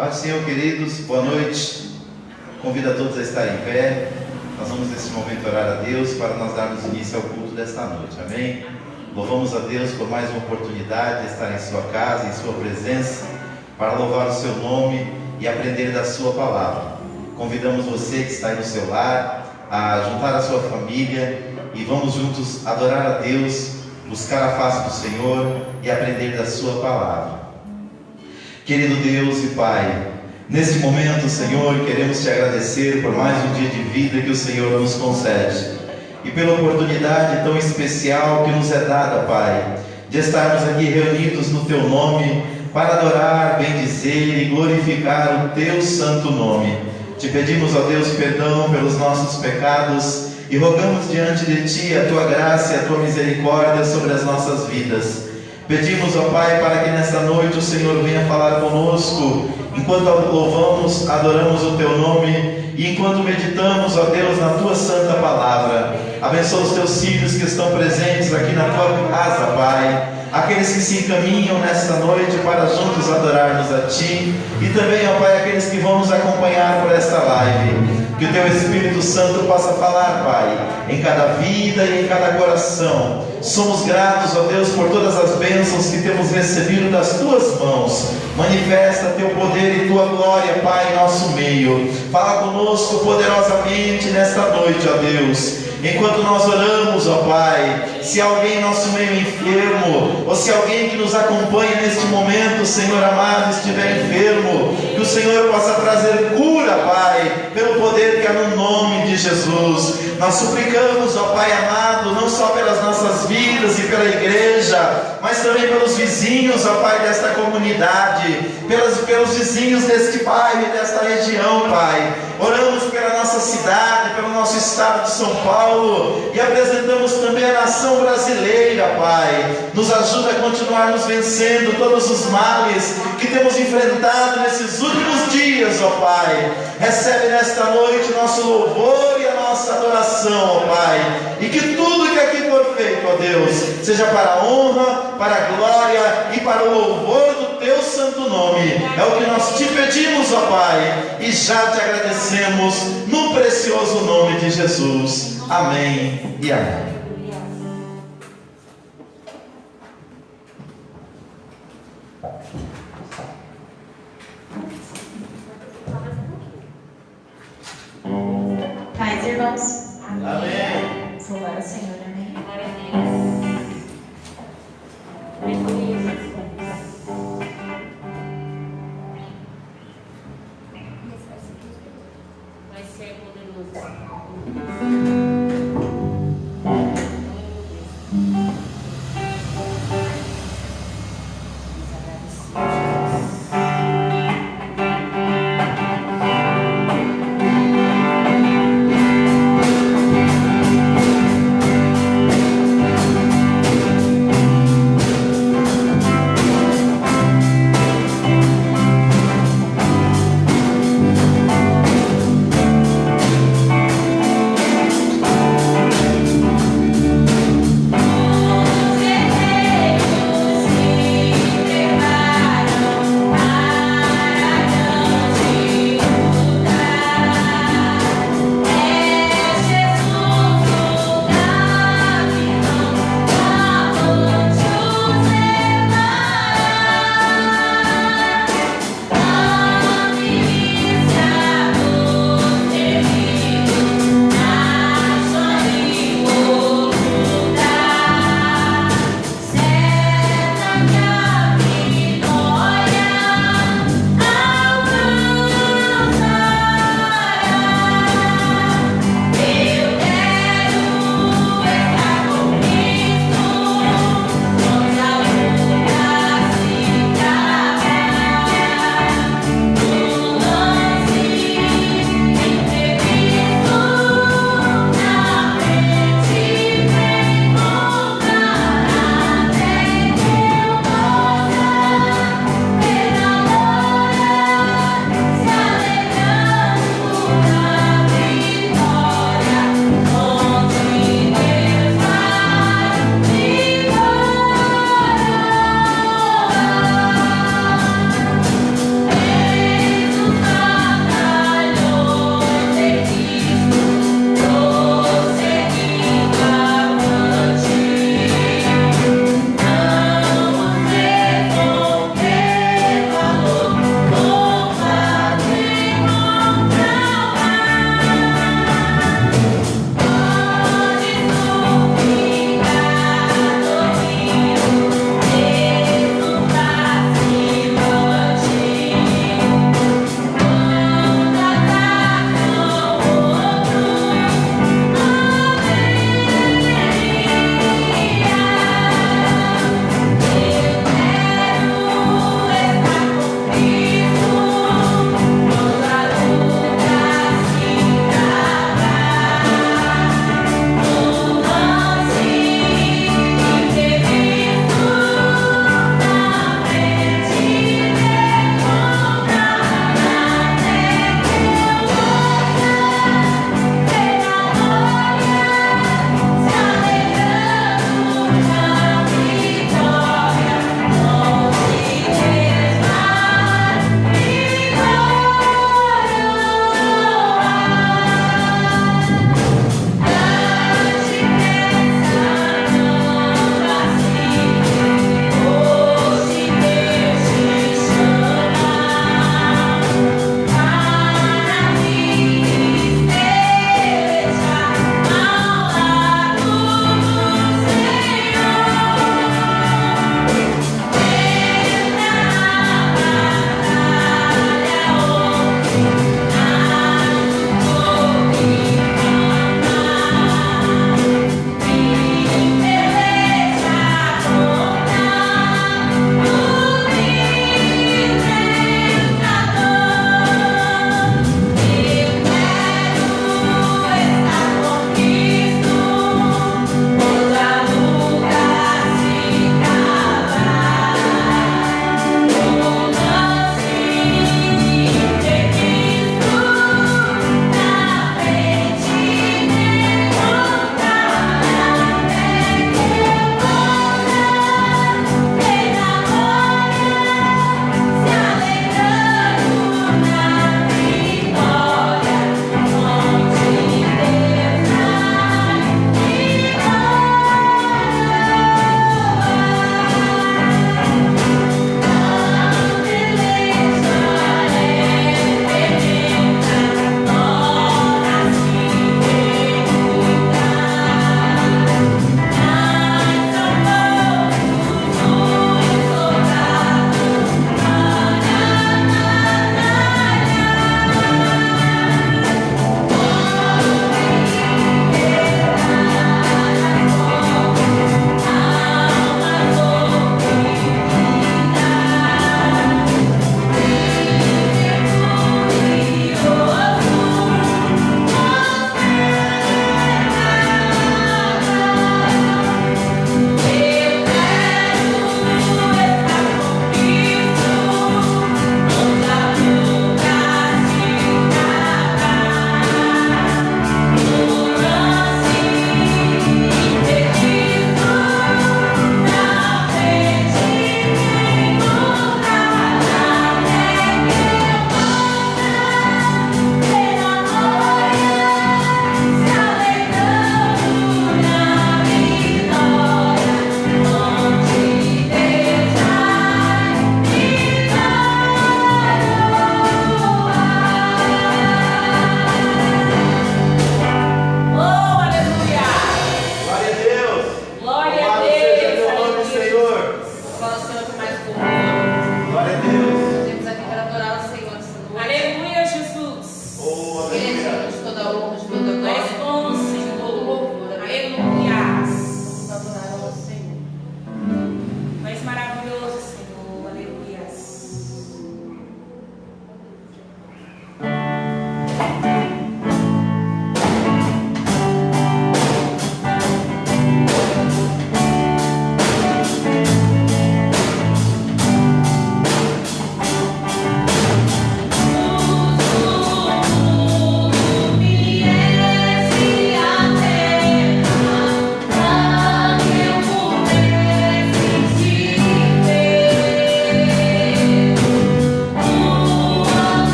Paz do Senhor, queridos, boa noite. Convido a todos a estarem em pé. Nós vamos nesse momento orar a Deus para nós darmos início ao culto desta noite, amém? Louvamos a Deus por mais uma oportunidade de estar em sua casa, em sua presença, para louvar o seu nome e aprender da sua palavra. Convidamos você que está aí no seu lar a juntar a sua família e vamos juntos adorar a Deus, buscar a face do Senhor e aprender da sua palavra. Querido Deus e Pai, nesse momento, Senhor, queremos te agradecer por mais um dia de vida que o Senhor nos concede e pela oportunidade tão especial que nos é dada, Pai, de estarmos aqui reunidos no Teu nome para adorar, bendizer e glorificar o Teu santo nome. Te pedimos, ó Deus, perdão pelos nossos pecados e rogamos diante de Ti a Tua graça e a Tua misericórdia sobre as nossas vidas. Pedimos, ó Pai, para que nesta noite o Senhor venha falar conosco, enquanto louvamos, adoramos o Teu nome e enquanto meditamos, ó Deus, na Tua santa palavra. Abençoa os Teus filhos que estão presentes aqui na Tua casa, Pai, aqueles que se encaminham nesta noite para juntos adorarmos a Ti e também, ó Pai, aqueles que vão nos acompanhar por esta live. Que o Teu Espírito Santo possa falar, Pai, em cada vida e em cada coração. Somos gratos, ó Deus, por todas as bênçãos que temos recebido das Tuas mãos. Manifesta Teu poder e Tua glória, Pai, em nosso meio. Fala conosco poderosamente nesta noite, ó Deus. Enquanto nós oramos, ó Pai, se alguém em nosso meio enfermo, ou se alguém que nos acompanha neste momento, Senhor amado, estiver enfermo, que o Senhor possa trazer cura, Pai, pelo poder que há no nome de Jesus. Nós suplicamos, ó Pai amado, não só pelas nossas vidas e pela igreja, mas também pelos vizinhos, ó Pai, desta comunidade, pelos vizinhos deste bairro e desta região, Pai. Oramos pela nossa cidade, pelo nosso estado de São Paulo e apresentamos também a nação brasileira, Pai. Nos ajuda a continuarmos vencendo todos os males que temos enfrentado nesses últimos dias, ó Pai. Recebe nesta noite nosso louvor e a nossa adoração, ó Pai. E que tudo que aqui for feito, ó Deus, seja para a honra, para a glória e para o louvor do Teu santo nome. É o que nós te pedimos, ó Pai, e já te agradecemos no precioso nome de Jesus. Amém e amém. Paz, irmãos. Amém. Louvar o Senhor, amém. Glória a Deus. Vai ser poderoso.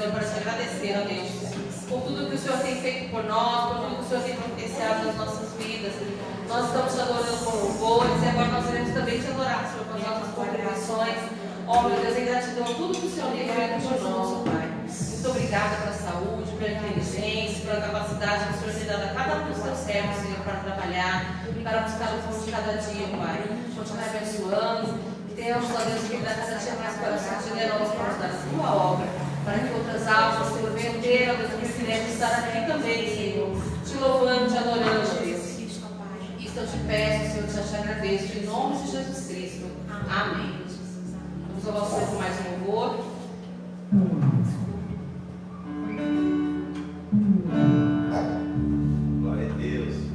Senhor, para te agradecer, ó Deus, por tudo que o Senhor tem feito por nós, por tudo que o Senhor tem providenciado nas nossas vidas. Nós estamos te adorando com louvores e agora nós iremos também te adorar, Senhor, com as nossas congregações. Ó, meu Deus, em gratidão a tudo que o Senhor tem feito por nós, ó Pai. Muito obrigada pela saúde, pela inteligência, pela capacidade que o Senhor tem dado a cada um dos teus servos, Senhor, para trabalhar, para buscar o pão de cada dia, Pai. Continuar abençoando. Temos, ó Deus, que dar cada dia mais corações generosos para nos dar a tua obra, para que outras almas, Senhor, venham ter, ó Deus, o privilégio de estar aqui também, Senhor, te louvando, te adorando, ó Deus. Isso eu te peço, Senhor, te agradeço, em nome de Jesus Cristo. Amém. Vamos louvar o Senhor com mais um louvor. Glória a Deus.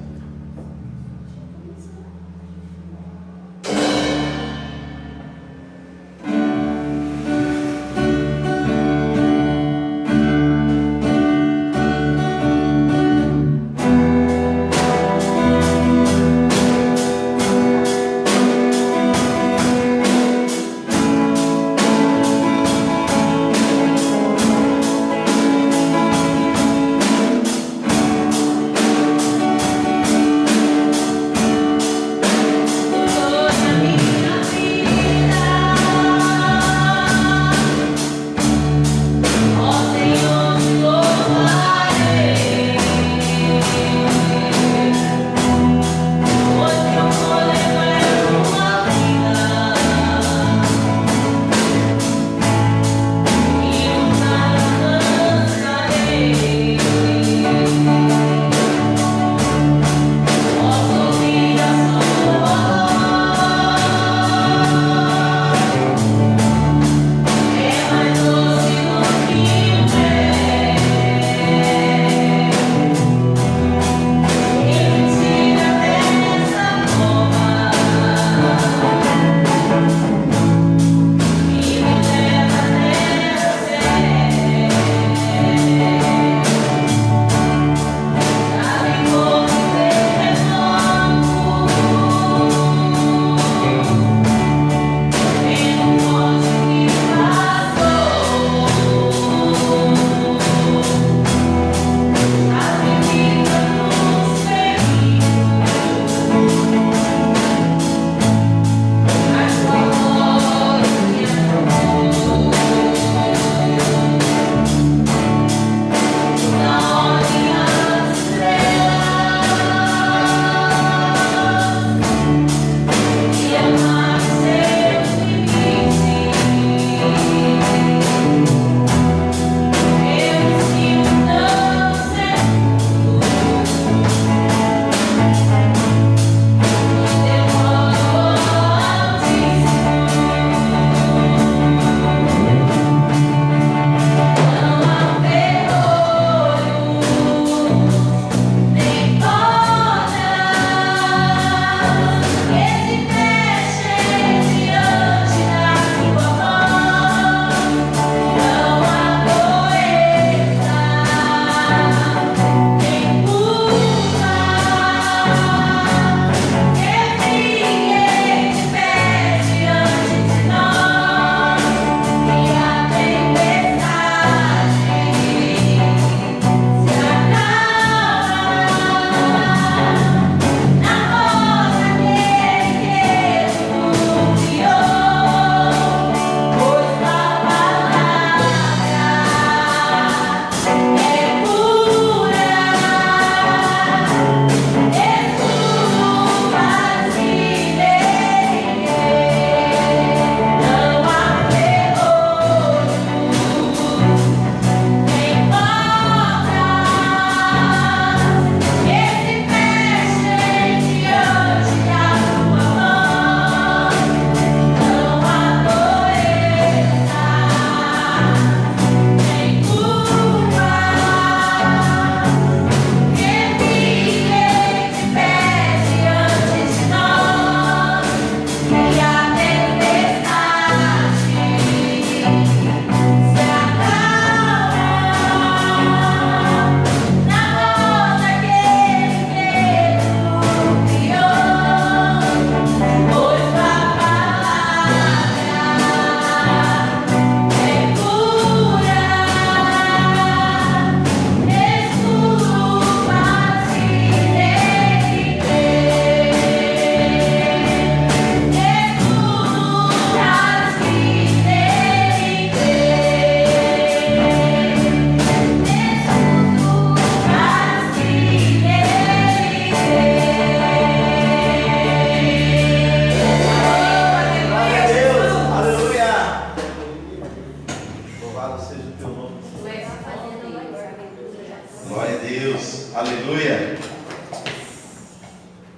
Deus, aleluia.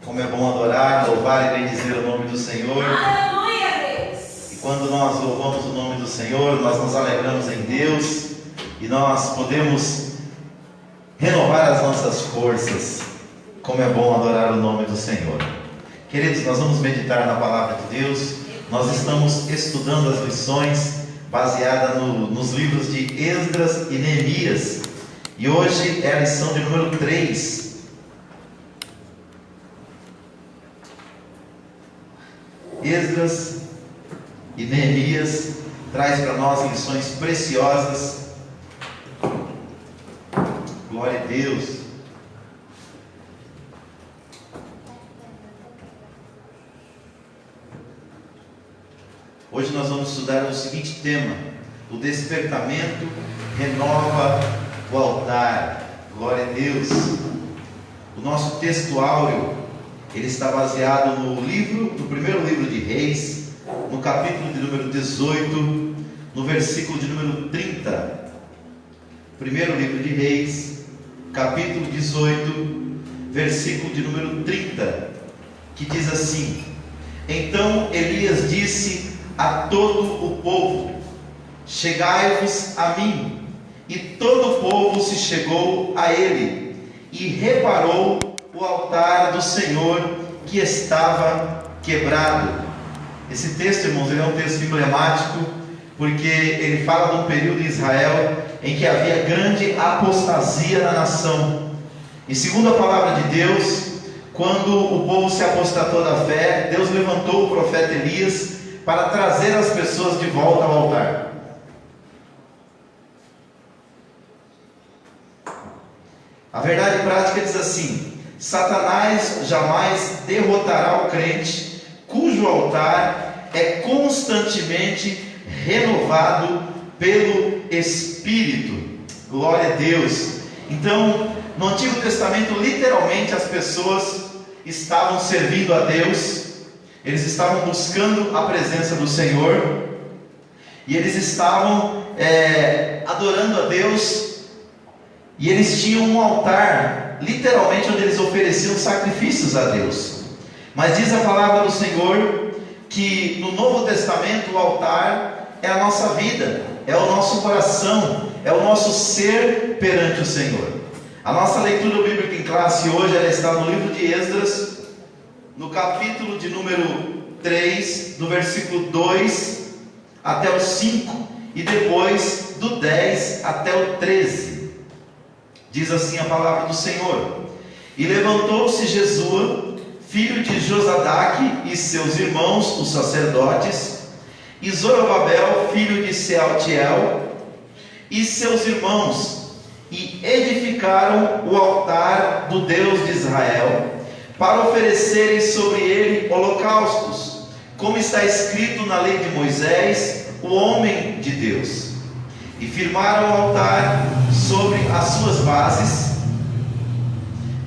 Como é bom adorar, louvar e bendizer o nome do Senhor. Aleluia, Deus. E quando nós louvamos o nome do Senhor, nós nos alegramos em Deus e nós podemos renovar as nossas forças. Como é bom adorar o nome do Senhor. Queridos, nós vamos meditar na palavra de Deus. Nós estamos estudando as lições baseadas nos livros de Esdras e Neemias. E hoje é a lição de número 3. Esdras e Neemias traz para nós lições preciosas. Glória a Deus. Hoje nós vamos estudar o seguinte tema: o despertamento renova o altar. Glória a Deus. O nosso texto áureo, ele está baseado no primeiro livro de Reis, no capítulo de número 18, no versículo de número 30. Primeiro livro de Reis, capítulo 18, versículo de número 30, que diz assim: Então Elias disse a todo o povo: Chegai-vos a mim. E todo o povo se chegou a ele, e reparou o altar do Senhor que estava quebrado. Esse texto, irmãos, ele é um texto emblemático, porque ele fala de um período em Israel em que havia grande apostasia na nação. E segundo a palavra de Deus, quando o povo se apostatou da fé, Deus levantou o profeta Elias para trazer as pessoas de volta ao altar. A verdade prática diz assim: Satanás jamais derrotará o crente cujo altar é constantemente renovado pelo Espírito. Glória a Deus. Então, no Antigo Testamento, literalmente as pessoas estavam servindo a Deus, eles estavam buscando a presença do Senhor, e eles estavam adorando a Deus. E eles tinham um altar, literalmente, onde eles ofereciam sacrifícios a Deus. Mas diz a palavra do Senhor que no Novo Testamento o altar é a nossa vida, é o nosso coração, é o nosso ser perante o Senhor. A nossa leitura bíblica em classe hoje, ela está no livro de Esdras, no capítulo de número 3, do versículo 2 até o 5, e depois do 10 até o 13. Diz assim a palavra do Senhor: E levantou-se Jesua, filho de Josadaque, e seus irmãos, os sacerdotes, e Zorobabel, filho de Sealtiel, e seus irmãos, e edificaram o altar do Deus de Israel, para oferecerem sobre ele holocaustos, como está escrito na lei de Moisés, o homem de Deus. E firmaram o altar sobre as suas bases,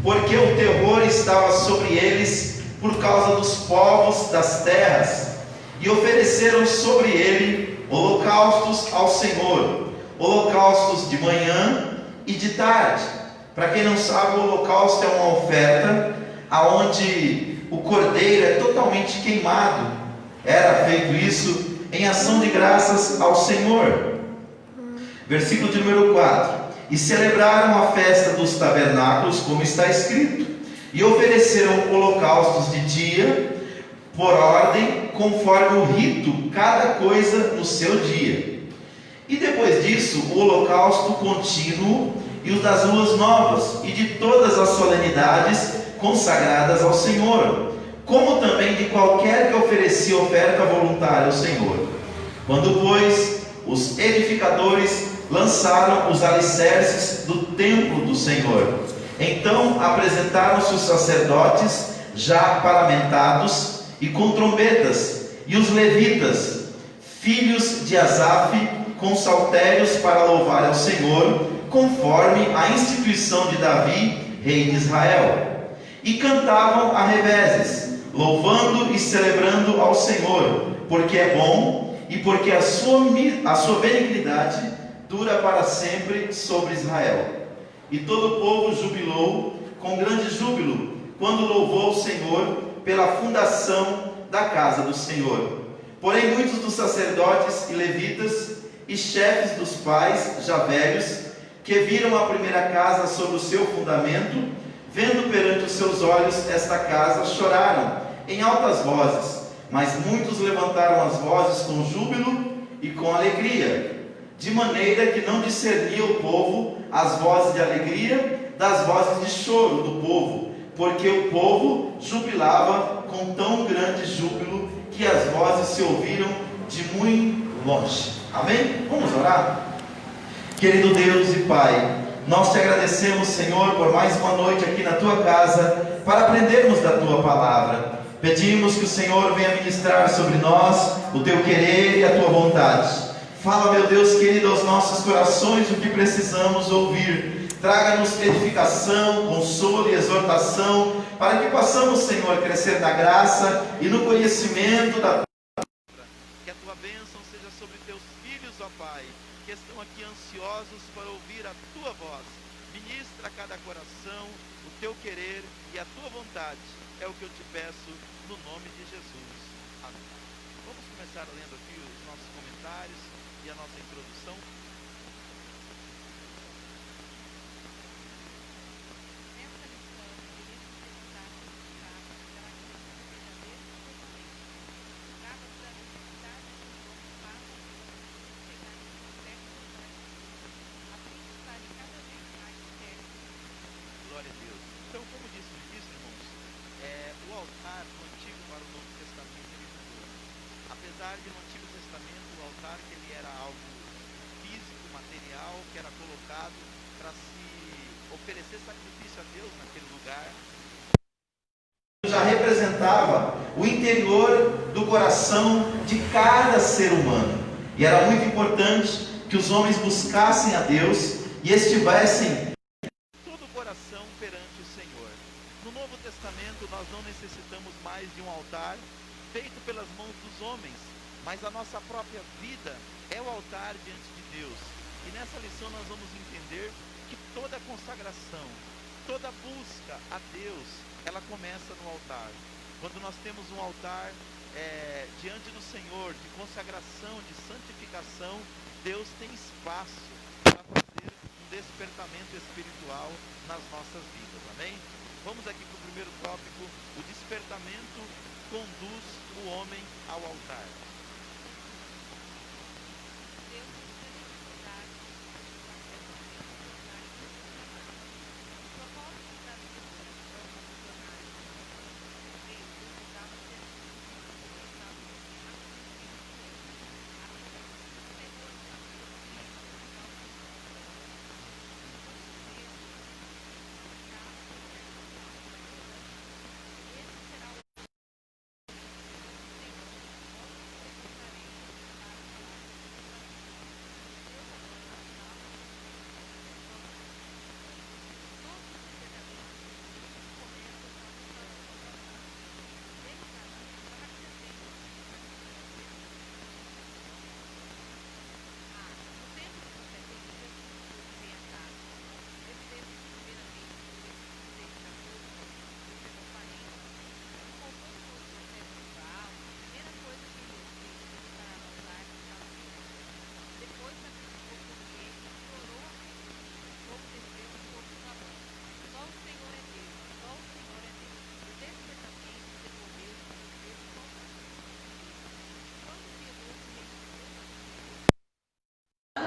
porque o terror estava sobre eles por causa dos povos das terras, e ofereceram sobre ele holocaustos ao Senhor, holocaustos de manhã e de tarde. Para quem não sabe, o holocausto é uma oferta aonde o cordeiro é totalmente queimado. Era feito isso em ação de graças ao Senhor. Versículo de número 4: E celebraram a festa dos tabernáculos, como está escrito, e ofereceram holocaustos de dia, por ordem, conforme o rito, cada coisa no seu dia. E depois disso, o holocausto contínuo e o das luas novas, e de todas as solenidades consagradas ao Senhor, como também de qualquer que oferecia oferta voluntária ao Senhor. Quando, pois, os edificadores lançaram os alicerces do templo do Senhor, então apresentaram-se os sacerdotes já paramentados e com trombetas, e os levitas, filhos de Asaf, com saltérios para louvar ao Senhor, conforme a instituição de Davi, rei de Israel. E cantavam a revezes, louvando e celebrando ao Senhor, porque é bom e porque a sua benignidade dura para sempre sobre Israel. E todo o povo jubilou com grande júbilo, quando louvou o Senhor pela fundação da casa do Senhor. Porém muitos dos sacerdotes e levitas e chefes dos pais, já velhos, que viram a primeira casa sobre o seu fundamento, vendo perante os seus olhos esta casa, choraram em altas vozes, mas muitos levantaram as vozes com júbilo e com alegria, de maneira que não discernia o povo as vozes de alegria das vozes de choro do povo, porque o povo jubilava com tão grande júbilo que as vozes se ouviram de muito longe. Amém? Vamos orar? Querido Deus e Pai, nós te agradecemos, Senhor, por mais uma noite aqui na tua casa, para aprendermos da tua palavra. Pedimos que o Senhor venha ministrar sobre nós o teu querer e a tua vontade. Fala, meu Deus querido, aos nossos corações o que precisamos ouvir. Traga-nos edificação, consolo e exortação, para que possamos, Senhor, crescer na graça e no conhecimento da tua palavra. Que a tua bênção seja sobre teus filhos, ó Pai, que estão aqui ansiosos para ouvir a tua voz. Ministra a cada coração o teu querer e a tua vontade. É o que eu te peço no nome de Jesus. Amém. Vamos começar lendo aqui os nossos comentários e a nossa introdução. Glória a Deus. Então, como disse no início, irmãos, o altar no Antigo para o Novo Testamento ele mudou. Apesar de no Antigo Testamento o altar que ele era algo físico, material, que era colocado para se oferecer sacrifício a Deus naquele lugar, já representava o interior do coração de cada ser humano. E era muito importante que os homens buscassem a Deus e estivessem todo o coração perante o Senhor. No Novo Testamento nós não necessitamos mais de um altar feito pelas mãos dos homens, mas a nossa própria vida é o altar diante de Deus. E nessa lição nós vamos entender que toda consagração, toda busca a Deus, ela começa no altar. Quando nós temos um altar diante do Senhor, de consagração, de santificação, Deus tem espaço para fazer um despertamento espiritual nas nossas vidas, amém? Vamos aqui para o primeiro tópico: o despertamento conduz o homem ao altar.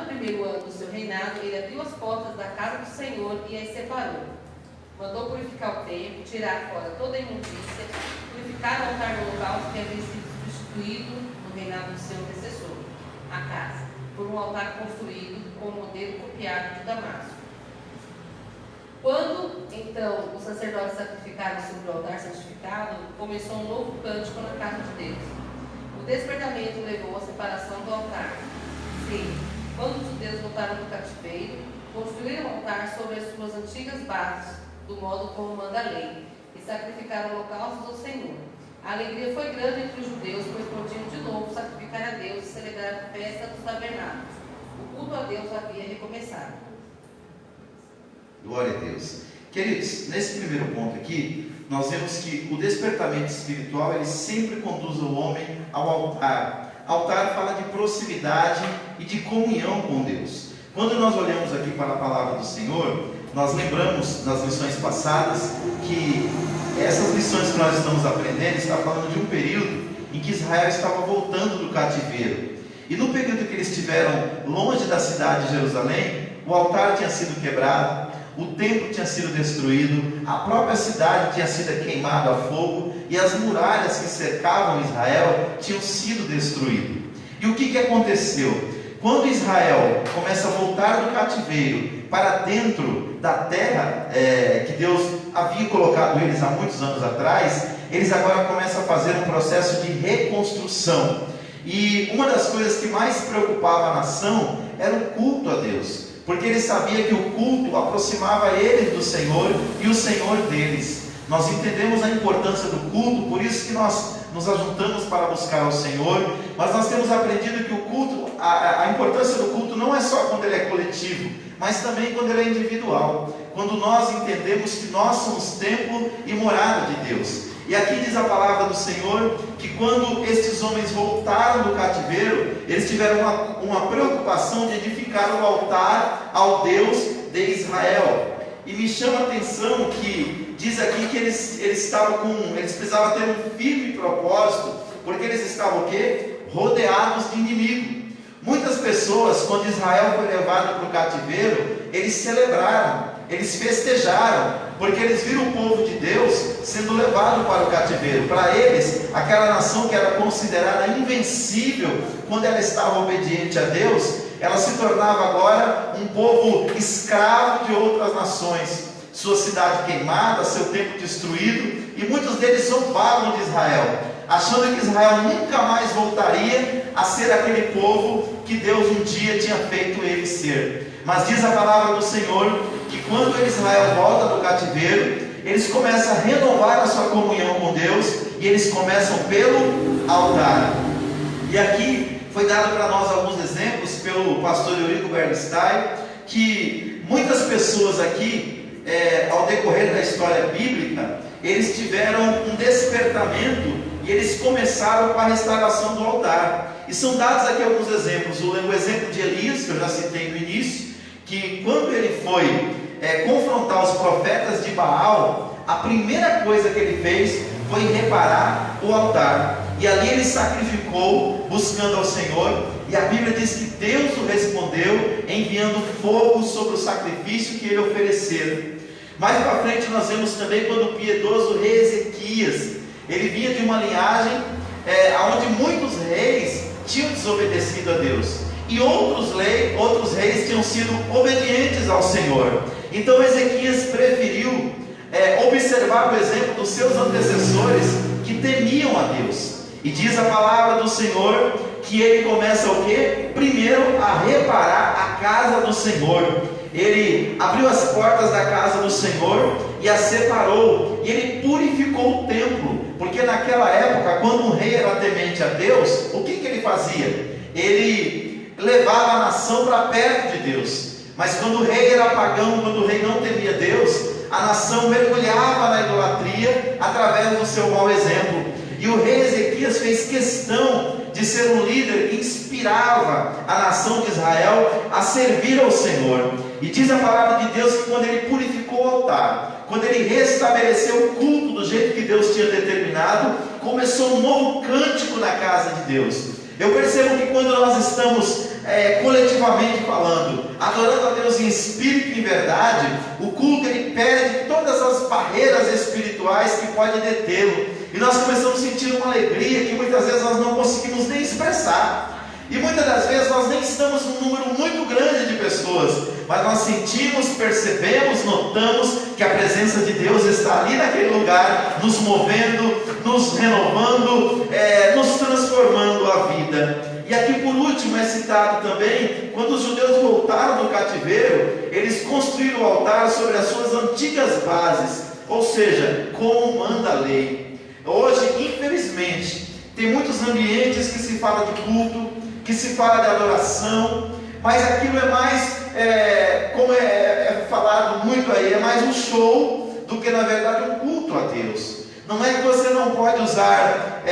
Primeiro ano do seu reinado, ele abriu as portas da casa do Senhor e as separou. Mandou purificar o templo, tirar fora toda a imundícia, purificar o altar do holocausto que havia sido substituído no reinado do seu antecessor, a casa, por um altar construído com o modelo copiado de Damasco. Quando, então, os sacerdotes sacrificaram sobre o altar santificado, começou um novo cântico na casa de Deus. O despertamento levou à separação do altar. Sim. Quando os judeus voltaram do cativeiro, construíram um altar sobre as suas antigas bases, do modo como manda a lei, e sacrificaram holocaustos ao Senhor. A alegria foi grande entre os judeus, pois podiam de novo sacrificar a Deus e celebrar a festa dos tabernáculos. O culto a Deus havia recomeçado. Glória a Deus. Queridos, nesse primeiro ponto aqui, nós vemos que o despertamento espiritual, ele sempre conduz o homem ao altar. Altar fala de proximidade e de comunhão com Deus. Quando nós olhamos aqui para a palavra do Senhor, nós lembramos nas lições passadas que essas lições que nós estamos aprendendo está falando de um período em que Israel estava voltando do cativeiro. E no período que eles estiveram longe da cidade de Jerusalém, o altar tinha sido quebrado, o templo tinha sido destruído, a própria cidade tinha sido queimada a fogo e as muralhas que cercavam Israel tinham sido destruídas. E o que aconteceu? Quando Israel começa a voltar do cativeiro para dentro da terra que Deus havia colocado eles há muitos anos atrás, eles agora começam a fazer um processo de reconstrução. E uma das coisas que mais preocupava a nação era o culto a Deus, porque eles sabiam que o culto aproximava eles do Senhor e o Senhor deles. Nós entendemos a importância do culto, por isso que nós nos ajuntamos para buscar ao Senhor, mas nós temos aprendido que o culto, a importância do culto não é só quando ele é coletivo, mas também quando ele é individual, quando nós entendemos que nós somos templo e morada de Deus. E aqui diz a palavra do Senhor que quando estes homens voltaram do cativeiro, eles tiveram uma preocupação de edificar o altar ao Deus de Israel. E me chama a atenção que diz aqui que eles precisavam ter um firme propósito, porque eles estavam o quê? Rodeados de inimigo. Muitas pessoas, quando Israel foi levado para o cativeiro, eles celebraram, eles festejaram, porque eles viram o povo de Deus sendo levado para o cativeiro. Para eles, aquela nação que era considerada invencível quando ela estava obediente a Deus, ela se tornava agora um povo escravo de outras nações. Sua cidade queimada, seu templo destruído, e muitos deles zombavam de Israel, achando que Israel nunca mais voltaria a ser aquele povo que Deus um dia tinha feito ele ser. Mas diz a palavra do Senhor que quando Israel volta do cativeiro, eles começam a renovar a sua comunhão com Deus, e eles começam pelo altar. E aqui foi dado para nós alguns exemplos pelo pastor Eurico Bernstein, que muitas pessoas aqui, ao decorrer da história bíblica, eles tiveram um despertamento e eles começaram com a restauração do altar. E são dados aqui alguns exemplos. O exemplo de Elias, que eu já citei no início, que quando ele foi confrontar os profetas de Baal, a primeira coisa que ele fez foi reparar o altar. E ali ele sacrificou, buscando ao Senhor, e a Bíblia diz que Deus o respondeu, enviando fogo sobre o sacrifício que ele oferecera. Mais para frente nós vemos também quando o piedoso rei Ezequias, ele vinha de uma linhagem onde muitos reis tinham desobedecido a Deus, e outros reis tinham sido obedientes ao Senhor. Então Ezequias preferiu observar o exemplo dos seus antecessores que temiam a Deus. E diz a palavra do Senhor que ele começa o quê? Primeiro a reparar a casa do Senhor. Ele abriu as portas da casa do Senhor e a separou, e ele purificou o templo, porque naquela época, quando um rei era temente a Deus, o que ele fazia? Ele levava a nação para perto de Deus. Mas quando o rei era pagão, quando o rei não temia Deus, a nação mergulhava na idolatria através do seu mau exemplo. E o rei Ezequias fez questão de ser um líder que inspirava a nação de Israel a servir ao Senhor. E diz a palavra de Deus que quando ele purificou o altar, quando ele restabeleceu o culto do jeito que Deus tinha determinado, começou um novo cântico na casa de Deus. Eu percebo que quando nós estamos coletivamente falando, adorando a Deus em espírito e em verdade, o culto ele perde todas as barreiras espirituais que podem detê-lo, e nós começamos a sentir uma alegria que muitas vezes nós não conseguimos nem expressar, e muitas das vezes nós nem estamos num número muito grande de pessoas, mas nós sentimos, percebemos, notamos que a presença de Deus está ali naquele lugar, nos movendo, nos renovando, nos transformando a vida. E aqui por último é citado também, quando os judeus voltaram do cativeiro, eles construíram o altar sobre as suas antigas bases, ou seja, como manda a lei. Hoje, infelizmente, tem muitos ambientes que se fala de culto, que se fala de adoração, mas aquilo é mais como é falado muito aí, é mais um show do que na verdade um culto a Deus. Não é que você não pode usar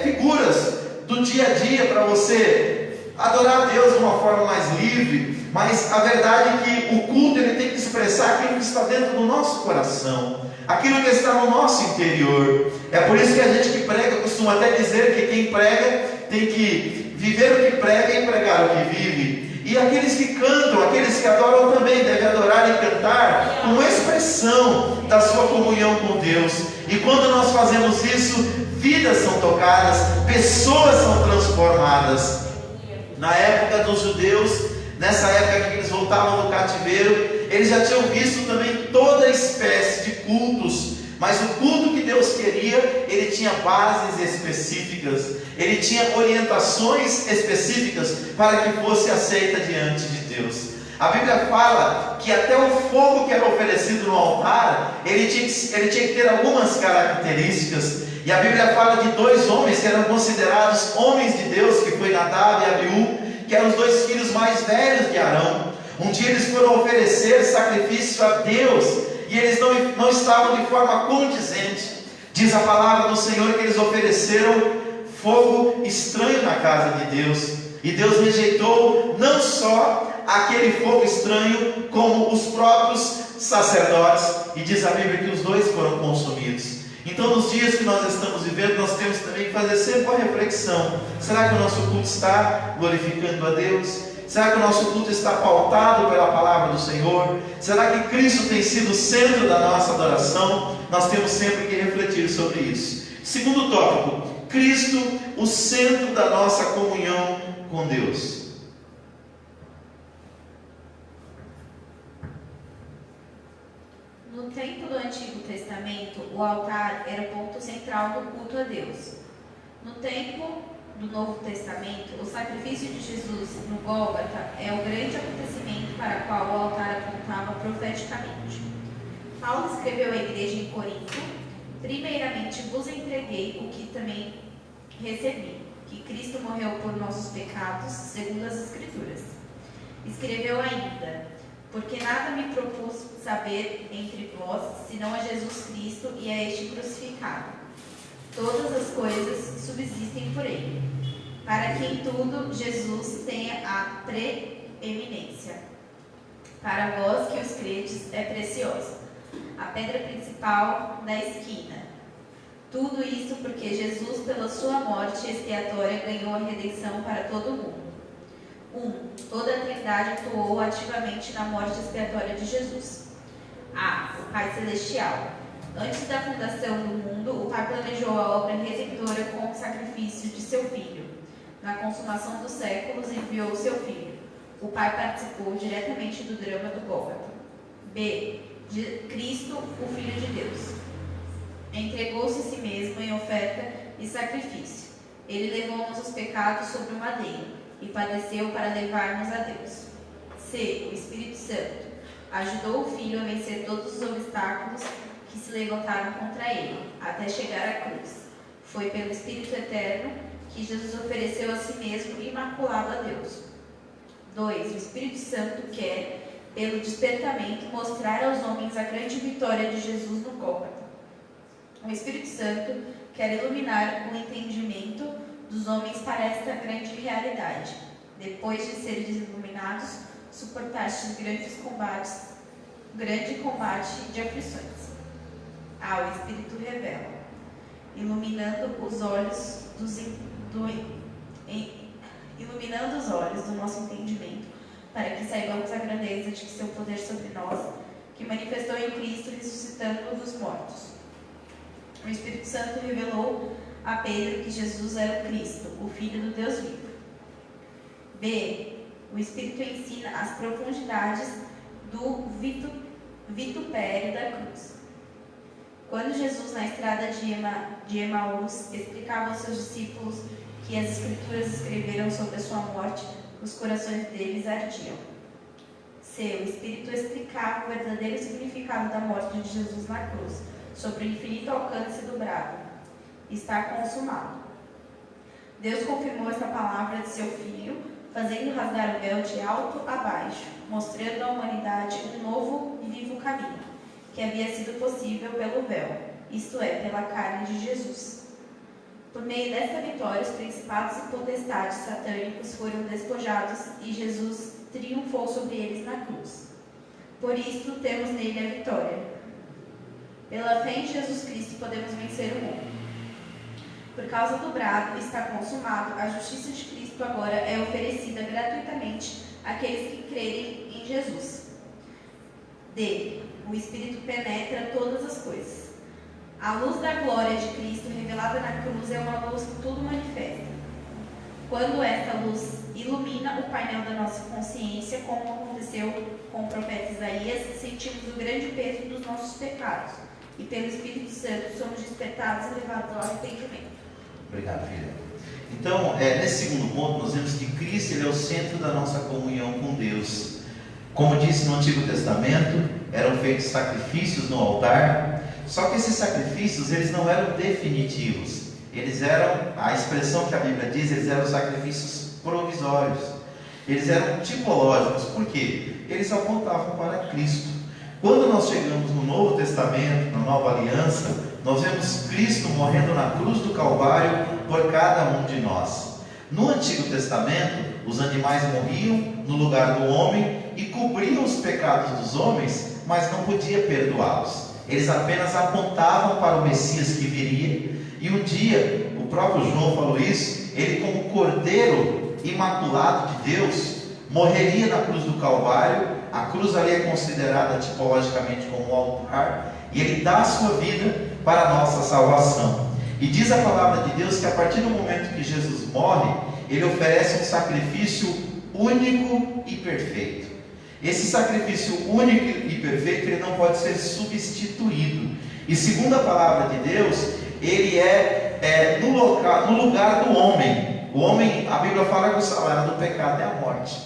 figuras do dia a dia para você adorar a Deus de uma forma mais livre, mas a verdade é que o culto ele tem que expressar aquilo que está dentro do nosso coração, aquilo que está no nosso interior. É por isso que a gente que prega costuma até dizer que quem prega tem que viver o que prega e pregar o que vive. E aqueles que cantam, aqueles que adoram também devem adorar e cantar com expressão da sua comunhão com Deus. E quando nós fazemos isso, vidas são tocadas, pessoas são transformadas. Na época dos judeus, nessa época que eles voltavam do cativeiro, eles já tinham visto também toda espécie de cultos, mas o culto que Deus queria, ele tinha bases específicas, ele tinha orientações específicas para que fosse aceita diante de Deus. A Bíblia fala que até o fogo que era oferecido no altar, ele tinha que ter algumas características. E a Bíblia fala de dois homens que eram considerados homens de Deus, que foi Nadab e Abiú, que eram os dois filhos mais velhos de Arão. Um dia eles foram oferecer sacrifício a Deus, e eles não estavam de forma condizente. Diz a palavra do Senhor que eles ofereceram fogo estranho na casa de Deus, e Deus rejeitou não só aquele fogo estranho, como os próprios sacerdotes, e diz a Bíblia que os dois foram consumidos. Então, nos dias que nós estamos vivendo, nós temos também que fazer sempre uma reflexão: será que o nosso culto está glorificando a Deus? Será que o nosso culto está pautado pela palavra do Senhor? Será que Cristo tem sido o centro da nossa adoração? Nós temos sempre que refletir sobre isso. Segundo tópico: Cristo, o centro da nossa comunhão com Deus. No tempo do Antigo Testamento, o altar era o ponto central do culto a Deus. No tempo do Novo Testamento, o sacrifício de Jesus no Gólgota é o grande acontecimento para o qual o altar apontava profeticamente. Paulo escreveu à igreja em Corinto: primeiramente vos entreguei o que também recebi, que Cristo morreu por nossos pecados, segundo as Escrituras. Escreveu ainda: porque nada me propus saber entre vós, senão a Jesus Cristo e a este crucificado. Todas as coisas subsistem por ele, para que em tudo Jesus tenha a preeminência. Para vós que os credes é preciosa, a pedra principal da esquina. Tudo isso porque Jesus, pela sua morte expiatória, ganhou a redenção para todo o mundo. Toda a Trindade atuou ativamente na morte expiatória de Jesus. O Pai Celestial. Antes da fundação do mundo, o Pai planejou a obra redentora com o sacrifício de seu Filho. Na consumação dos séculos, enviou o seu Filho. O Pai participou diretamente do drama do Gólgota. De Cristo, o Filho de Deus. Entregou-se a si mesmo em oferta e sacrifício. Ele levou nossos pecados sobre o madeiro e padeceu para levar-nos a Deus. O Espírito Santo ajudou o Filho a vencer todos os obstáculos que se levantaram contra ele, até chegar à cruz. Foi pelo Espírito Eterno que Jesus ofereceu a si mesmo imaculado a Deus. O Espírito Santo quer, pelo despertamento, mostrar aos homens a grande vitória de Jesus no Gólgota. O Espírito Santo quer iluminar o entendimento dos homens para esta grande realidade. Depois de serem iluminados, suportastes grande combate de aflições. O Espírito revela, iluminando os olhos do nosso entendimento, para que saibamos a grandeza de seu poder sobre nós, que manifestou em Cristo, ressuscitando-o dos mortos. O Espírito Santo revelou a Pedro que Jesus era o Cristo, o Filho do Deus vivo. O Espírito ensina as profundidades do vitupério da cruz. Quando Jesus, na estrada de Emaús, explicava aos seus discípulos que as Escrituras escreveram sobre a sua morte, os corações deles ardiam. O Espírito explicava o verdadeiro significado da morte de Jesus na cruz, sobre o infinito alcance do brado: está consumado. Deus confirmou esta palavra de seu Filho, fazendo rasgar o véu de alto a baixo, mostrando à humanidade um novo e vivo caminho, que havia sido possível pelo véu, isto é, pela carne de Jesus. Por meio desta vitória, os principados e potestades satânicos foram despojados e Jesus triunfou sobre eles na cruz. Por isto, temos nele a vitória. Pela fé em Jesus Cristo, podemos vencer o mundo. Por causa do brado, está consumado, a justiça de Cristo agora é oferecida gratuitamente àqueles que crerem em Jesus. Dele, o Espírito penetra todas as coisas. A luz da glória de Cristo revelada na cruz é uma luz que tudo manifesta. Quando esta luz ilumina o painel da nossa consciência, como aconteceu com o profeta Isaías, sentimos o grande peso dos nossos pecados e pelo Espírito Santo somos despertados e levados ao arrependimento. Obrigado, filha. Então, nesse segundo ponto, nós vemos que Cristo ele é o centro da nossa comunhão com Deus. Como disse no Antigo Testamento, eram feitos sacrifícios no altar, só que esses sacrifícios eles não eram definitivos. Eles eram, a expressão que a Bíblia diz, eles eram sacrifícios provisórios. Eles eram tipológicos. Por quê? Eles apontavam para Cristo. Quando nós chegamos no Novo Testamento, na Nova Aliança, nós vemos Cristo morrendo na cruz do Calvário por cada um de nós. No Antigo Testamento, os animais morriam no lugar do homem e cobriam os pecados dos homens, mas não podia perdoá-los. Eles apenas apontavam para o Messias que viria. E um dia, o próprio João falou isso, ele como Cordeiro Imaculado de Deus, morreria na cruz do Calvário. A cruz ali é considerada tipologicamente como um altar, e ele dá a sua vida para a nossa salvação. E diz a palavra de Deus que a partir do momento que Jesus morre, ele oferece um sacrifício único e perfeito. Esse sacrifício único e perfeito, ele não pode ser substituído. E segundo a palavra de Deus, ele é no lugar do homem. O homem, a Bíblia fala que o salário do pecado é a morte,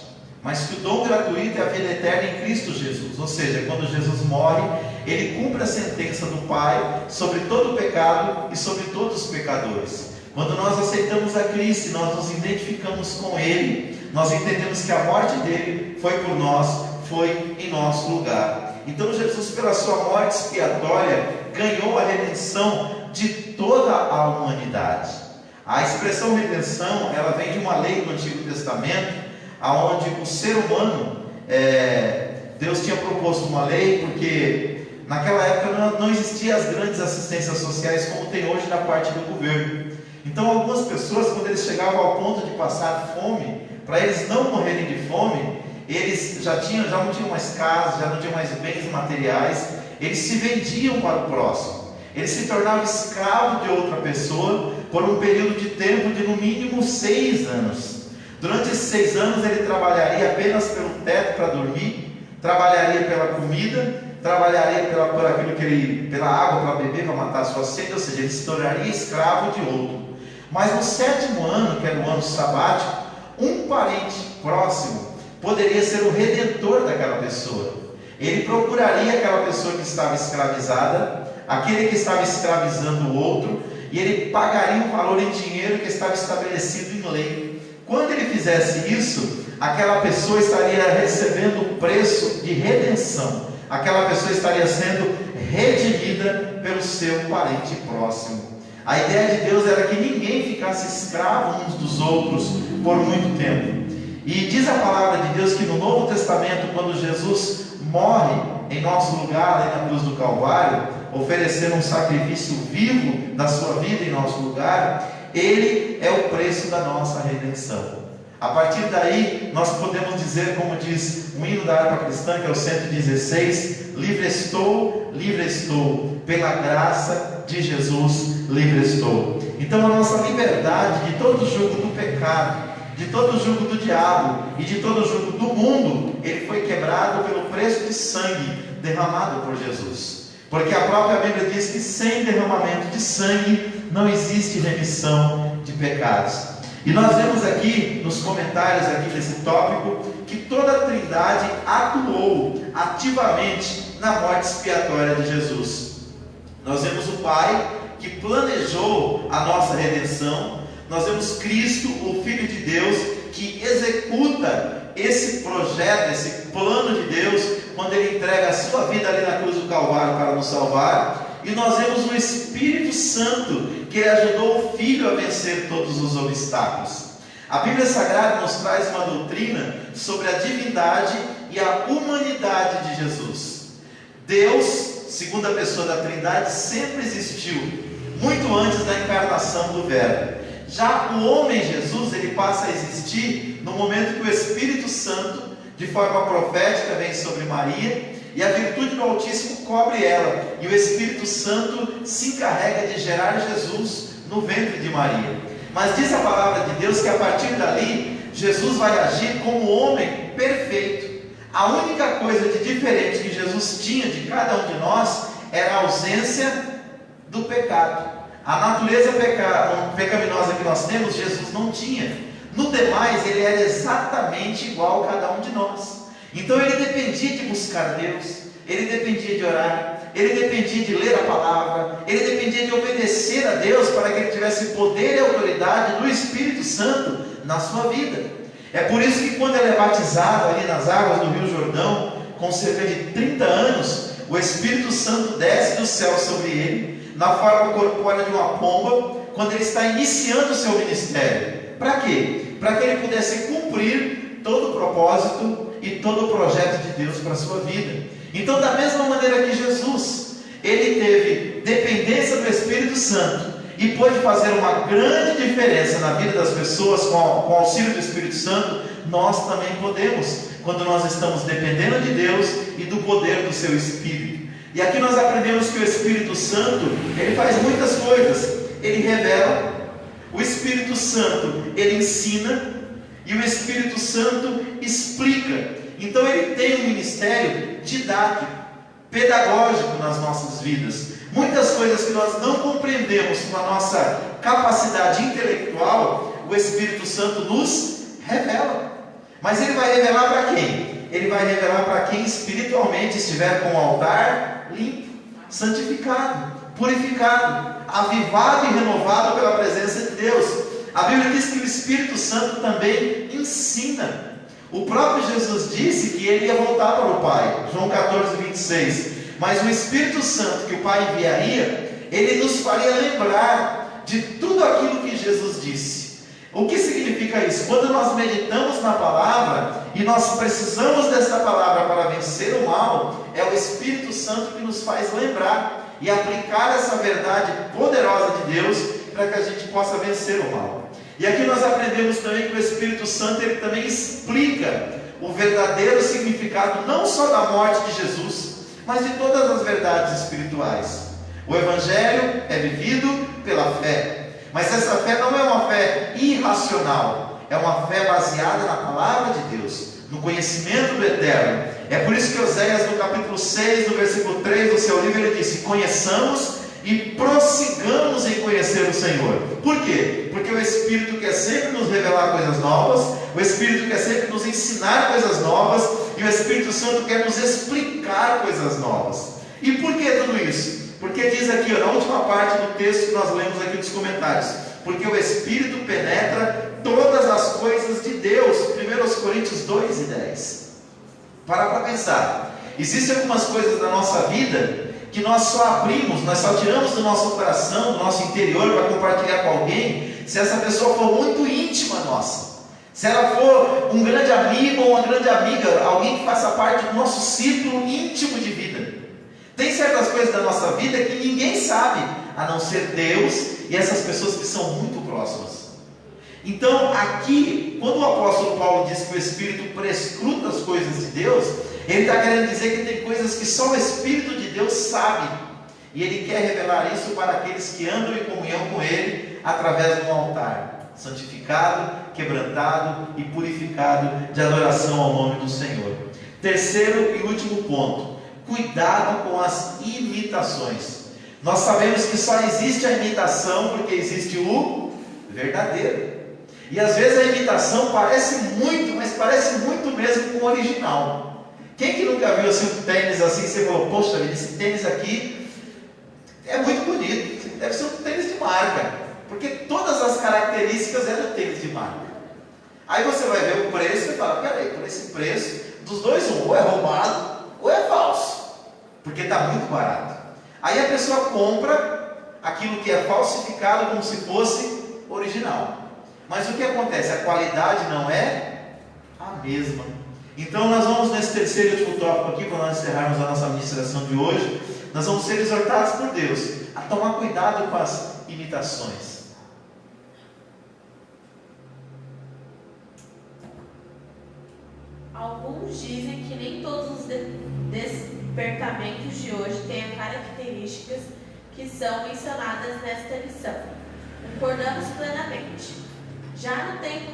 mas que o dom gratuito é a vida eterna em Cristo Jesus. Ou seja, quando Jesus morre, ele cumpre a sentença do Pai sobre todo o pecado e sobre todos os pecadores. Quando nós aceitamos a Cristo, nós nos identificamos com Ele, nós entendemos que a morte dele foi por nós, foi em nosso lugar. Então Jesus, pela sua morte expiatória, ganhou a redenção de toda a humanidade. A expressão redenção, ela vem de uma lei do Antigo Testamento, aonde o ser humano, Deus tinha proposto uma lei, porque naquela época não existiam as grandes assistências sociais como tem hoje da parte do governo. Então algumas pessoas, quando eles chegavam ao ponto de passar fome, para eles não morrerem de fome, eles já não tinham mais casa, já não tinham mais bens materiais, eles se vendiam para o próximo, eles se tornavam escravos de outra pessoa por um período de tempo de no mínimo 6 anos. Durante esses 6 anos ele trabalharia apenas pelo teto para dormir, trabalharia pela comida, trabalharia por aquilo pela água para beber, para matar a sua sede, ou seja, ele se tornaria escravo de outro. Mas no 7º ano, que era o ano sabático, um parente próximo poderia ser o redentor daquela pessoa. Ele procuraria aquela pessoa que estava escravizada, aquele que estava escravizando o outro, e ele pagaria um valor em dinheiro que estava estabelecido em lei. Quando ele fizesse isso, aquela pessoa estaria recebendo o preço de redenção. Aquela pessoa estaria sendo redimida pelo seu parente próximo. A ideia de Deus era que ninguém ficasse escravo uns dos outros por muito tempo. E diz a palavra de Deus que no Novo Testamento, quando Jesus morre em nosso lugar, ali na cruz do Calvário, oferecendo um sacrifício vivo da sua vida em nosso lugar, Ele é o preço da nossa redenção. A partir daí, nós podemos dizer, como diz o hino da harpa cristã, que é o 116, livre estou, pela graça de Jesus, livre estou. Então a nossa liberdade de todo jugo do pecado, de todo jugo do diabo e de todo jugo do mundo, ele foi quebrado pelo preço de sangue derramado por Jesus. Porque a própria Bíblia diz que sem derramamento de sangue não existe remissão de pecados. E nós vemos aqui, nos comentários aqui desse tópico, que toda a Trindade atuou ativamente na morte expiatória de Jesus. Nós vemos o Pai que planejou a nossa redenção. Nós vemos Cristo, o Filho de Deus, que executa esse projeto, esse plano de Deus, quando Ele entrega a sua vida ali na cruz do Calvário para nos salvar. E nós vemos o Espírito Santo, que ajudou o Filho a vencer todos os obstáculos. A Bíblia Sagrada nos traz uma doutrina sobre a divindade e a humanidade de Jesus. Deus, segunda pessoa da Trindade, sempre existiu, muito antes da encarnação do Verbo. Já o homem Jesus, ele passa a existir no momento que o Espírito Santo, de forma profética, vem sobre Maria, e a virtude do Altíssimo cobre ela, e o Espírito Santo se encarrega de gerar Jesus no ventre de Maria. Mas diz a palavra de Deus que a partir dali, Jesus vai agir como homem perfeito. A única coisa de diferente que Jesus tinha de cada um de nós era a ausência do pecado. A natureza pecaminosa que nós temos, Jesus não tinha. No demais, ele era exatamente igual a cada um de nós. Então ele dependia de buscar Deus, ele dependia de orar, ele dependia de ler a palavra, ele dependia de obedecer a Deus para que ele tivesse poder e autoridade do Espírito Santo na sua vida. É por isso que quando ele é batizado ali nas águas do Rio Jordão, com cerca de 30 anos, o Espírito Santo desce do céu sobre ele, na forma corpórea de uma pomba, quando ele está iniciando o seu ministério. Para quê? Para que ele pudesse cumprir todo o propósito e todo o projeto de Deus para a sua vida. Então, da mesma maneira que Jesus, ele teve dependência do Espírito Santo e pôde fazer uma grande diferença na vida das pessoas com o auxílio do Espírito Santo, nós também podemos, quando nós estamos dependendo de Deus e do poder do seu Espírito. E aqui nós aprendemos que o Espírito Santo, ele faz muitas coisas. Ele revela, o Espírito Santo, ele ensina, e o Espírito Santo explica. Então ele tem um ministério didático, pedagógico nas nossas vidas. Muitas coisas que nós não compreendemos com a nossa capacidade intelectual, o Espírito Santo nos revela. Mas ele vai revelar para quem? Ele vai revelar para quem espiritualmente estiver com o altar limpo, santificado, purificado, avivado e renovado pela presença de Deus. A Bíblia diz que o Espírito Santo também ensina. O próprio Jesus disse que ele ia voltar para o Pai, João 14, 26. Mas o Espírito Santo que o Pai enviaria, ele nos faria lembrar de tudo aquilo que Jesus disse. O que significa isso? Quando nós meditamos na palavra e nós precisamos dessa palavra para vencer o mal, é o Espírito Santo que nos faz lembrar e aplicar essa verdade poderosa de Deus para que a gente possa vencer o mal. E aqui nós aprendemos também que o Espírito Santo ele também explica o verdadeiro significado não só da morte de Jesus, mas de todas as verdades espirituais. O Evangelho é vivido pela fé. Mas essa fé não é uma fé irracional, é uma fé baseada na palavra de Deus, no conhecimento do Eterno. É por isso que Oséias, no capítulo 6, no versículo 3 do seu livro, ele disse: conheçamos e prossigamos em conhecer o Senhor. Por quê? Porque o Espírito quer sempre nos revelar coisas novas, o Espírito quer sempre nos ensinar coisas novas, e o Espírito Santo quer nos explicar coisas novas. E por que tudo isso? Porque diz aqui, na última parte do texto que nós lemos aqui nos comentários, porque o Espírito penetra todas as coisas de Deus. 1 Coríntios 2 e 10. Para pensar. Existem algumas coisas da nossa vida que nós só abrimos, nós só tiramos do nosso coração, do nosso interior para compartilhar com alguém, se essa pessoa for muito íntima nossa. Se ela for um grande amigo ou uma grande amiga, alguém que faça parte do nosso círculo íntimo de vida. Tem certas coisas da nossa vida que ninguém sabe, a não ser Deus e essas pessoas que são muito próximas. Então, aqui, quando o apóstolo Paulo diz que o Espírito prescruta as coisas de Deus, ele está querendo dizer que tem coisas que só o Espírito de Deus sabe. E ele quer revelar isso para aqueles que andam em comunhão com ele, através de um altar santificado, quebrantado e purificado de adoração ao nome do Senhor. Terceiro e último ponto: cuidado com as imitações. Nós sabemos que só existe a imitação porque existe o verdadeiro. E às vezes a imitação parece muito, mas parece muito mesmo com o original. Quem que nunca viu assim um tênis assim, você falou: poxa, esse tênis aqui é muito bonito, deve ser um tênis de marca, porque todas as características é do tênis de marca. Aí você vai ver o preço e fala, peraí, por esse preço, dos dois ou é roubado ou é falso, porque está muito barato. Aí a pessoa compra aquilo que é falsificado como se fosse original. Mas o que acontece? A qualidade não é a mesma. Então nós vamos nesse terceiro e último tópico aqui, para nós encerrarmos a nossa ministração de hoje, nós vamos ser exortados por Deus a tomar cuidado com as imitações. Alguns dizem que nem todos os despertamentos de hoje têm as características que são mencionadas nesta lição. Concordamos plenamente. Já no tempo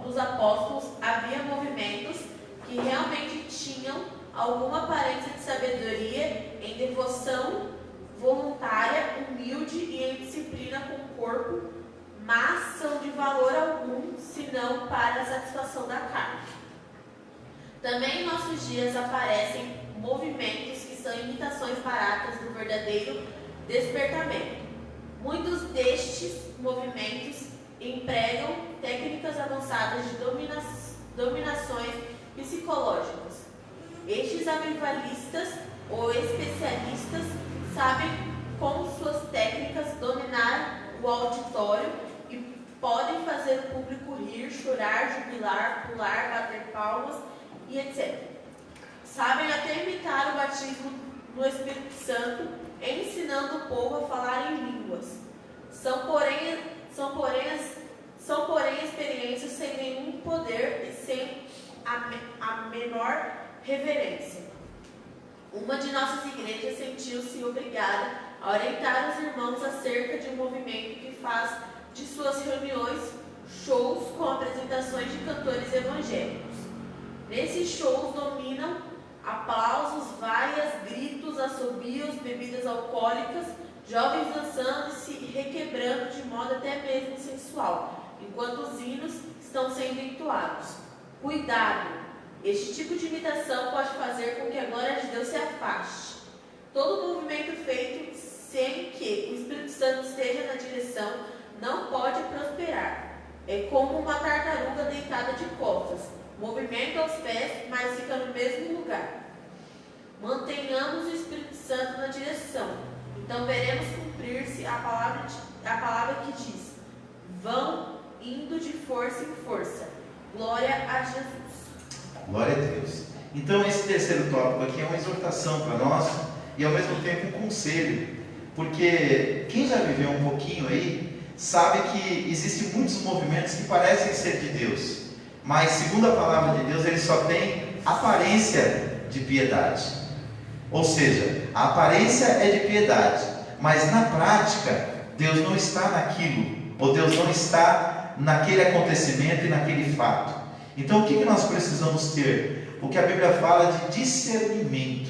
dos apóstolos havia movimentos que realmente tinham alguma aparência de sabedoria em devoção voluntária, humilde e em disciplina com o corpo, mas são de valor algum, senão para a satisfação da carne. Também em nossos dias aparecem movimentos que são imitações baratas do verdadeiro despertamento. Muitos destes movimentos empregam técnicas avançadas de dominações psicológicas. Estes avivalistas ou especialistas sabem com suas técnicas dominar o auditório e podem fazer o público rir, chorar, jubilar, pular, bater palmas e etc. Sabem até imitar o batismo no Espírito Santo, ensinando o povo a falar em línguas. São porém experiências sem nenhum poder e sem a menor reverência. Uma de nossas igrejas sentiu-se obrigada a orientar os irmãos acerca de um movimento que faz de suas reuniões shows com apresentações de cantores evangélicos. Nesses shows dominam aplausos, vaias, gritos, assobios, bebidas alcoólicas, jovens dançando e se requebrando de modo até mesmo sensual, enquanto os hinos estão sendo entoados. Cuidado! Este tipo de imitação pode fazer com que a glória de Deus se afaste. Todo movimento feito sem que o Espírito Santo esteja na direção não pode prosperar. É como uma tartaruga deitada de costas. Movimenta os pés, mas fica no mesmo lugar. Mantenhamos o Espírito Santo na direção. Então veremos cumprir-se a palavra que diz: vão indo de força em força. Glória a Jesus. Glória a Deus. Então esse terceiro tópico aqui é uma exortação para nós e ao mesmo tempo um conselho, porque quem já viveu um pouquinho aí sabe que existem muitos movimentos que parecem ser de Deus, mas segundo a palavra de Deus eles só têm aparência de piedade. Ou seja, a aparência é de piedade, mas na prática Deus não está naquilo, ou Deus não está naquele acontecimento e naquele fato. Então o que nós precisamos ter? O que a Bíblia fala de discernimento.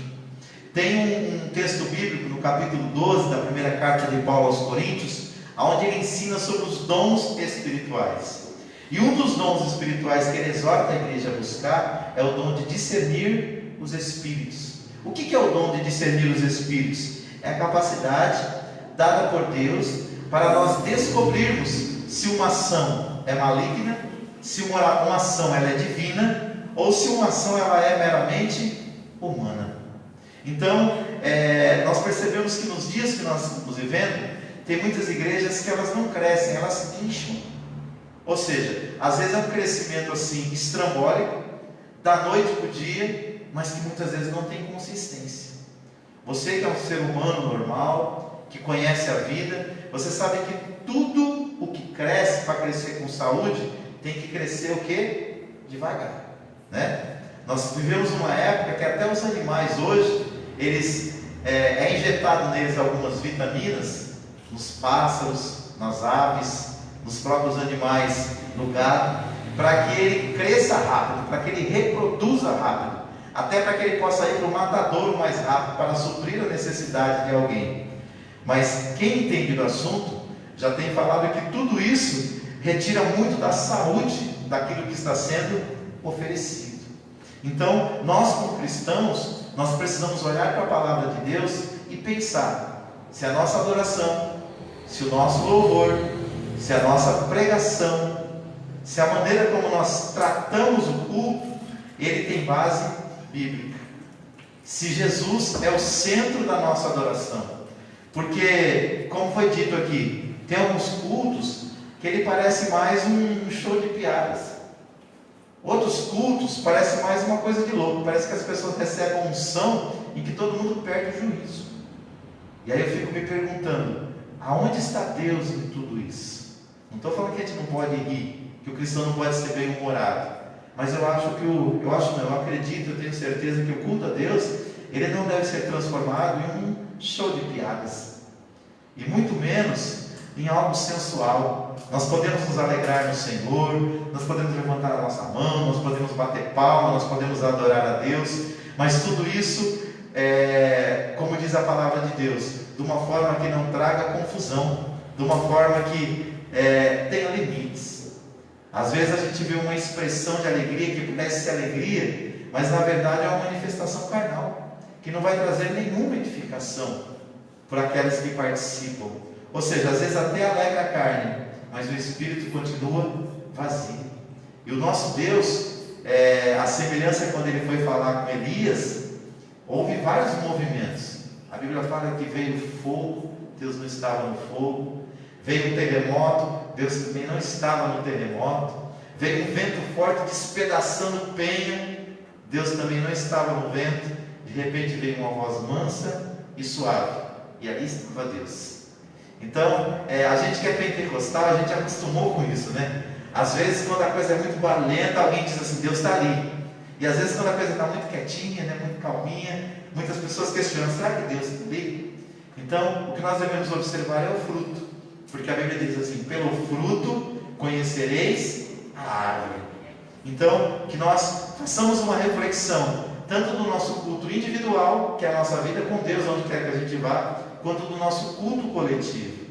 Tem um texto bíblico no capítulo 12 da primeira carta de Paulo aos Coríntios, onde ele ensina sobre os dons espirituais. E um dos dons espirituais que ele exorta a igreja a buscar é o dom de discernir os espíritos. O que é o dom de discernir os espíritos? É a capacidade dada por Deus para nós descobrirmos se uma ação é maligna, se uma ação ela é divina, ou se uma ação ela é meramente humana. Então, nós percebemos que nos dias que nós estamos vivendo, tem muitas igrejas que elas não crescem, elas incham. Ou seja, às vezes é um crescimento assim estrambólico, da noite para o dia, mas que muitas vezes não tem consistência. Você que é um ser humano normal, que conhece a vida, você sabe que tudo o que cresce para crescer com saúde, tem que crescer o quê? Devagar, né? Nós vivemos uma época que até os animais hoje, eles é injetado neles algumas vitaminas, nos pássaros, nas aves, nos próprios animais, no gado, para que ele cresça rápido, para que ele reproduza rápido, até para que ele possa ir para o matadouro mais rápido, para suprir a necessidade de alguém. Mas quem entende do assunto, já tem falado que tudo isso retira muito da saúde daquilo que está sendo oferecido. Então, nós como cristãos, nós precisamos olhar para a palavra de Deus e pensar se a nossa adoração, se o nosso louvor, se a nossa pregação, se a maneira como nós tratamos o culto, ele tem base bíblica. Se Jesus é o centro da nossa adoração. Porque, como foi dito aqui, tem alguns cultos que ele parece mais um show de piadas. Outros cultos parecem mais uma coisa de louco. Parece que as pessoas recebem uma unção em que todo mundo perde o juízo. E aí eu fico me perguntando, aonde está Deus em tudo isso? Não estou falando que a gente não pode rir, que o cristão não pode ser bem-humorado. Mas eu acredito, eu tenho certeza que o culto a Deus, ele não deve ser transformado em um show de piadas. E muito menos em algo sensual. Nós podemos nos alegrar no Senhor, nós podemos levantar a nossa mão, nós podemos bater palma, nós podemos adorar a Deus, mas tudo isso, como diz a palavra de Deus, de uma forma que não traga confusão, de uma forma que tenha limites. Às vezes a gente vê uma expressão de alegria que parece ser alegria, mas na verdade é uma manifestação carnal, que não vai trazer nenhuma edificação para aqueles que participam. Ou seja, às vezes até alegra a carne, mas o espírito continua vazio. E o nosso Deus, a semelhança quando ele foi falar com Elias, houve vários movimentos. A Bíblia fala que veio fogo, Deus não estava no fogo. Veio um terremoto, Deus também não estava no terremoto. Veio um vento forte despedaçando penha, Deus também não estava no vento. De repente veio uma voz mansa e suave, e ali estava Deus. Então, a gente que é pentecostal, a gente acostumou com isso, né? Às vezes, quando a coisa é muito barulhenta, alguém diz assim, Deus está ali. E às vezes, quando a coisa está muito quietinha, né, muito calminha, muitas pessoas questionam, será que Deus está ali? Então, o que nós devemos observar é o fruto. Porque a Bíblia diz assim, pelo fruto conhecereis a árvore. Então, que nós façamos uma reflexão, tanto do nosso culto individual, que é a nossa vida com Deus, onde quer que a gente vá, quanto do nosso culto coletivo.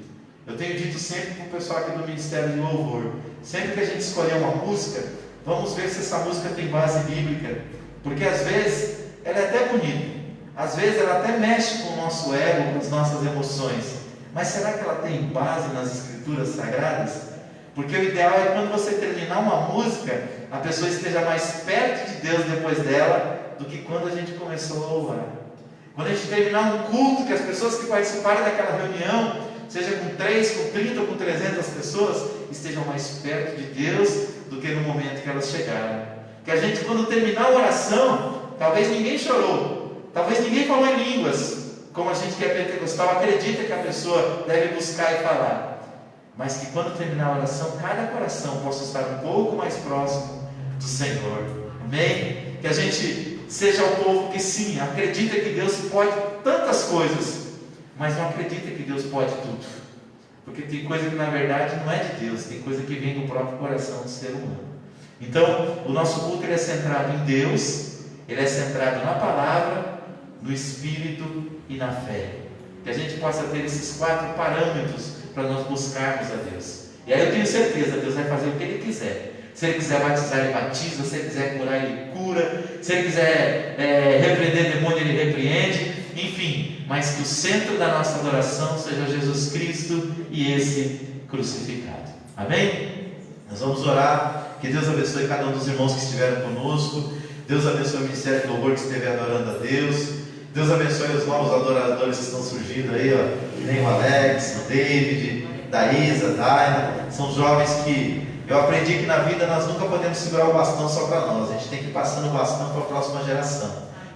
Eu tenho dito sempre para o pessoal aqui do Ministério de Louvor, sempre que a gente escolher uma música, vamos ver se essa música tem base bíblica, porque às vezes ela é até bonita, às vezes ela até mexe com o nosso ego, com as nossas emoções, mas será que ela tem base nas escrituras sagradas? Porque o ideal é quando você terminar uma música, a pessoa esteja mais perto de Deus depois dela, do que quando a gente começou a louvar. Quando a gente terminar um culto, que as pessoas que participaram daquela reunião, seja com 3, com 30 ou com 300 pessoas, estejam mais perto de Deus do que no momento que elas chegaram. Que a gente, quando terminar a oração, talvez ninguém chorou, talvez ninguém falou em línguas, como a gente que é pentecostal acredita que a pessoa deve buscar e falar, mas que quando terminar a oração, cada coração possa estar um pouco mais próximo do Senhor. Amém? Que a gente seja o povo que sim, acredita que Deus pode tantas coisas, mas não acredita que Deus pode tudo. Porque tem coisa que na verdade não é de Deus, tem coisa que vem do próprio coração do ser humano. Então, o nosso culto ele é centrado em Deus, ele é centrado na palavra, no Espírito e na fé. Que a gente possa ter esses 4 parâmetros para nós buscarmos a Deus. E aí eu tenho certeza, Deus vai fazer o que Ele quiser. Se Ele quiser batizar, Ele batiza. Se Ele quiser curar, Ele cura. Se Ele quiser repreender demônio, Ele repreende. Enfim, mas que o centro da nossa adoração seja Jesus Cristo e esse crucificado. Amém? Nós vamos orar. Que Deus abençoe cada um dos irmãos que estiveram conosco. Deus abençoe o Ministério de Louvor que esteve adorando a Deus. Deus abençoe os novos adoradores que estão surgindo aí, ó. Que nem o Alex, o David, da Isa, Daina. São jovens que eu aprendi que na vida nós nunca podemos segurar o bastão só para nós. A gente tem que ir passando o bastão para a próxima geração,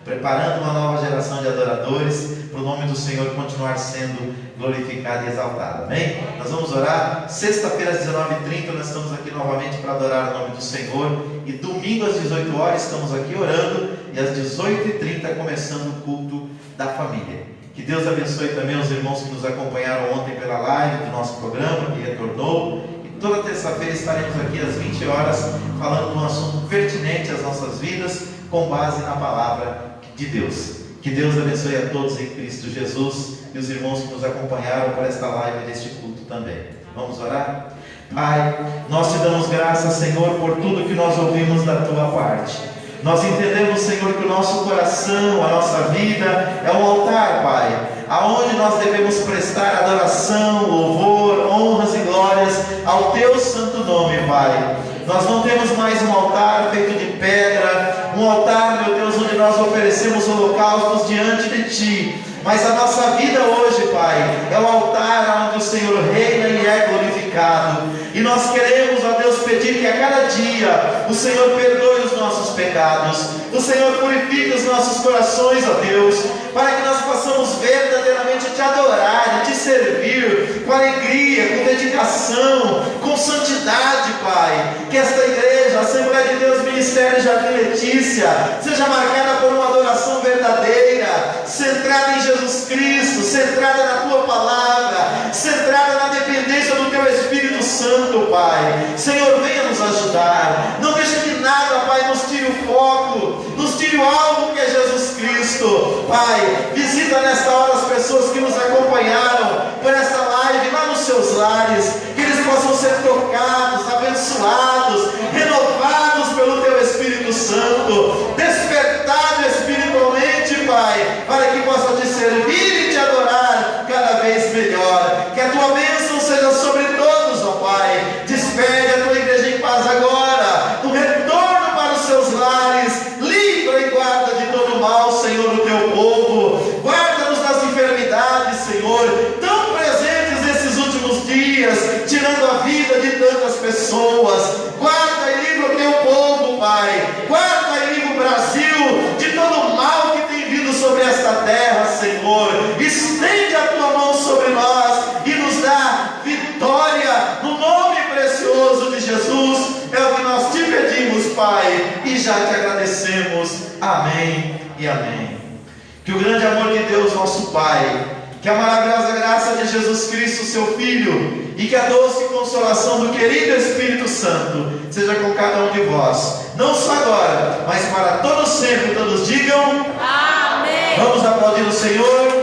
preparando uma nova geração de adoradores, para o nome do Senhor continuar sendo glorificado e exaltado. Amém? Nós vamos orar. Sexta-feira às 19h30 nós estamos aqui novamente para adorar o nome do Senhor. E domingo às 18 horas estamos aqui orando. E às 18h30 começando o culto da família. Que Deus abençoe também os irmãos que nos acompanharam ontem pela live do nosso programa, que retornou. E toda terça-feira estaremos aqui às 20 horas falando de um assunto pertinente às nossas vidas, com base na palavra de Deus. Que Deus abençoe a todos em Cristo Jesus e os irmãos que nos acompanharam por esta live deste culto também. Vamos orar? Pai, nós te damos graças, Senhor, por tudo que nós ouvimos da tua parte. Nós entendemos, Senhor, que o nosso coração, a nossa vida é um altar, Pai, aonde nós devemos prestar adoração, louvor, honras e glórias ao teu santo nome, Pai. Nós não temos mais um altar feito de pedra, um altar, meu Deus, onde nós oferecemos holocaustos diante de Ti. Mas a nossa vida hoje, Pai, é o altar onde o Senhor reina e é glorificado. E nós queremos, ó Deus, pedir que a cada dia o Senhor perdoe os nossos pecados, o Senhor purifique os nossos corações, ó Deus, para que nós possamos verdadeiramente Te adorar e Te servir com alegria, com dedicação, com santidade, Pai. Que esta igreja, a Assembleia de Deus, Ministério Jardim Letícia, seja marcada por uma adoração verdadeira, centrada em Jesus Cristo, centrada na Tua Palavra, centrada na dependência do Teu Espírito Santo, Pai. Senhor, venha nos ajudar. Não deixe que nada, Pai, nos tire o foco, nos tire o alvo que é Jesus Cristo. Pai, visita nesta hora as pessoas que nos acompanharam por esta live lá nos seus lares, que eles possam ser tocados, abençoados, renovados pelo Teu Espírito Santo, despertados espiritualmente, Pai, para que possam Te servir e Te adorar cada vez melhor. Que a Tua bênção seja sobre todos, ó Pai. Despede a Tua igreja em paz agora, no retorno para os seus lares. Livra e guarda de todo mal, Senhor, o Teu povo. Guarda-nos das enfermidades, Senhor, tão presentes nesses últimos dias, tirando a vida de tantas pessoas. Guarda e livra o Teu povo, Pai. Guarda e livra o Brasil de todo o mal que tem vindo sobre esta terra, Senhor. Estende a Tua mão sobre nós e nos dá vitória no nome precioso de Jesus. É o que nós Te pedimos, Pai, e já Te agradecemos. Amém e amém. Que o grande amor de Deus, nosso Pai, que a maravilhosa graça de Jesus Cristo, Seu Filho, e que a doce consolação do querido Espírito Santo seja com cada um de vós, não só agora, mas para todos sempre. Todos digam amém. Vamos aplaudir o Senhor.